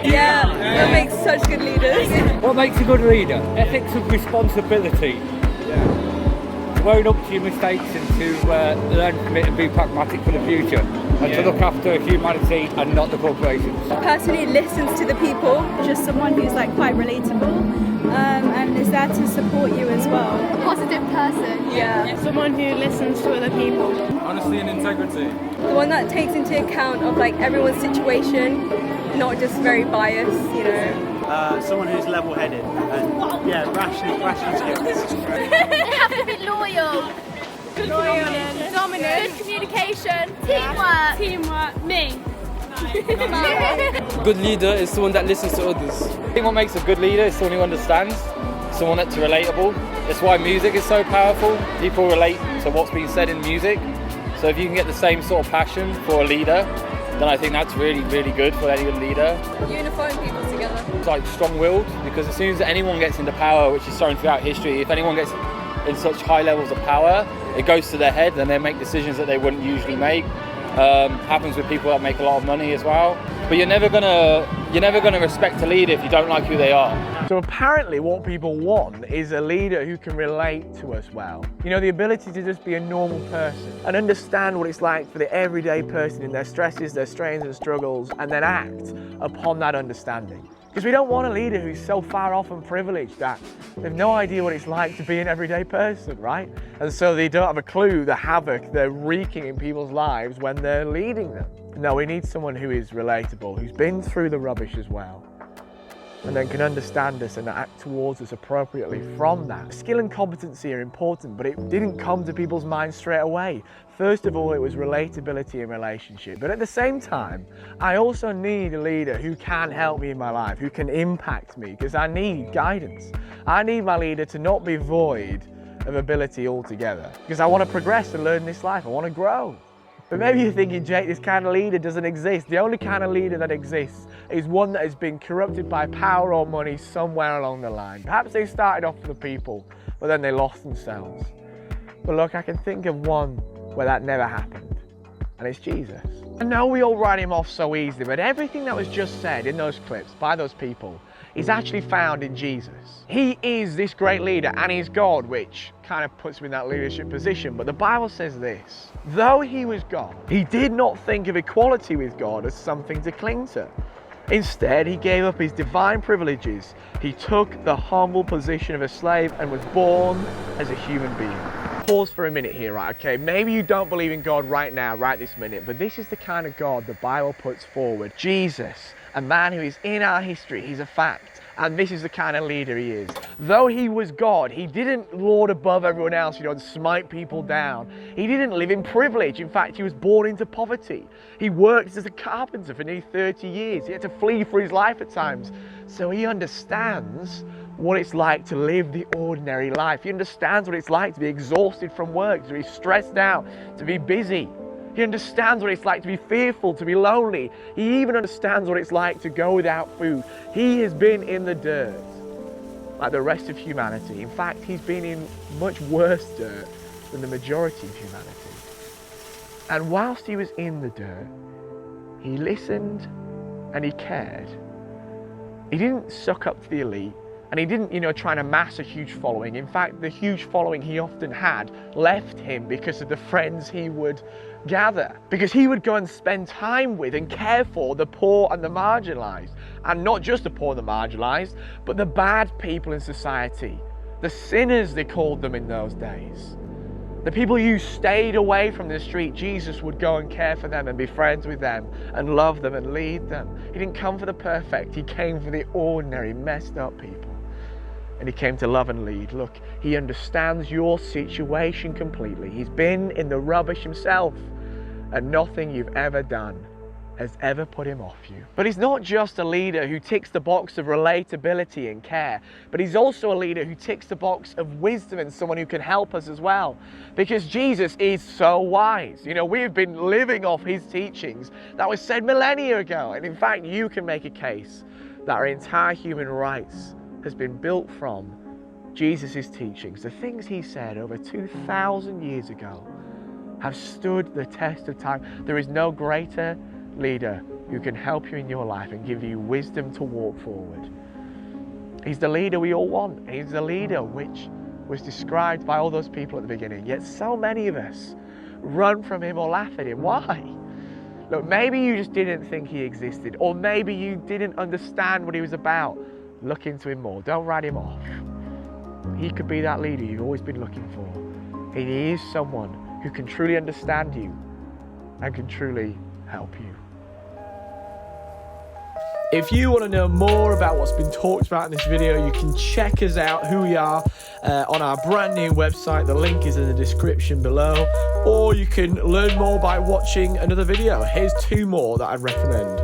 Yeah, that makes such good leaders. What makes a good leader? Ethics of responsibility. Own up to your mistakes and to learn from it and be pragmatic for the future and to look after humanity and not the corporations. Personally listens to the people, just someone who's like quite relatable and is there to support you as well. A positive person. Yeah. Someone who listens to other people. Honesty and integrity. The one that takes into account of like everyone's situation, not just very biased, you know. Someone who's level-headed and rational skills. They have to be loyal. Loyal and dominant. Good communication. Teamwork. Me. Good leader is someone that listens to others. I think what makes a good leader is someone who understands, someone that's relatable. That's why music is so powerful. People relate to what's being said in music. So if you can get the same sort of passion for a leader, then I think that's really, really good for any good leader. Unifying people together. It's like strong-willed, because as soon as anyone gets into power, which is shown throughout history, if anyone gets in such high levels of power, it goes to their head and they make decisions that they wouldn't usually make. Happens with people that make a lot of money as well. But you're never gonna respect a leader if you don't like who they are. So apparently what people want is a leader who can relate to us well. You know, the ability to just be a normal person and understand what it's like for the everyday person in their stresses, their strains and struggles, and then act upon that understanding. Because we don't want a leader who's so far off and privileged that they've no idea what it's like to be an everyday person, right? And so they don't have a clue the havoc they're wreaking in people's lives when they're leading them. No, we need someone who is relatable, who's been through the rubbish as well, and then can understand us and act towards us appropriately from that. Skill and competency are important, but it didn't come to people's minds straight away. First of all, it was relatability and relationship. But at the same time, I also need a leader who can help me in my life, who can impact me, because I need guidance. I need my leader to not be void of ability altogether, because I want to progress and learn in this life. I want to grow. But maybe you're thinking, Jake, this kind of leader doesn't exist. The only kind of leader that exists is one that has been corrupted by power or money somewhere along the line. Perhaps they started off for the people, but then they lost themselves. But look, I can think of one where that never happened, and it's Jesus. I know we all write him off so easily, but everything that was just said in those clips by those people is actually found in Jesus. He is this great leader, and he's God, which kind of puts him in that leadership position. But the Bible says this: though he was God, he did not think of equality with God as something to cling to. Instead, he gave up his divine privileges. He took the humble position of a slave and was born as a human being. Pause for a minute here, right? Okay, maybe you don't believe in God right now, right this minute, but this is the kind of God the Bible puts forward. Jesus, a man who is in our history, he's a fact. And this is the kind of leader he is. Though he was God, he didn't lord above everyone else, and smite people down. He didn't live in privilege. In fact, he was born into poverty. He worked as a carpenter for nearly 30 years. He had to flee for his life at times. So he understands what it's like to live the ordinary life. He understands what it's like to be exhausted from work, to be stressed out, to be busy. He understands what it's like to be fearful, to be lonely. He even understands what it's like to go without food. He has been in the dirt like the rest of humanity. In fact, he's been in much worse dirt than the majority of humanity. And whilst he was in the dirt, he listened and he cared. He didn't suck up to the elite, and he didn't, try and amass a huge following. In fact, the huge following he often had left him because of the friends he would gather, because he would go and spend time with and care for the poor and the marginalized, and not just the poor and the marginalized, but the bad people in society, the sinners they called them in those days. The people who stayed away from the street, Jesus would go and care for them and be friends with them and love them and lead them. He didn't come for the perfect, he came for the ordinary, messed up people. And he came to love and lead. Look, he understands your situation completely. He's been in the rubbish himself, and nothing you've ever done has ever put him off you. But he's not just a leader who ticks the box of relatability and care, but he's also a leader who ticks the box of wisdom and someone who can help us as well. Because Jesus is so wise. We've been living off his teachings that was said millennia ago. And in fact, you can make a case that our entire human rights has been built from Jesus' teachings. The things he said over 2,000 years ago have stood the test of time. There is no greater leader who can help you in your life and give you wisdom to walk forward. He's the leader we all want. He's the leader which was described by all those people at the beginning. Yet so many of us run from him or laugh at him. Why? Look, maybe you just didn't think he existed, or maybe you didn't understand what he was about. Look into him more. Don't write him off. He could be that leader you've always been looking for. And he is someone who can truly understand you and can truly help you. If you want to know more about what's been talked about in this video, you can check us out, who we are, on our brand new website. The link is in the description below. Or you can learn more by watching another video. Here's 2 more that I'd recommend.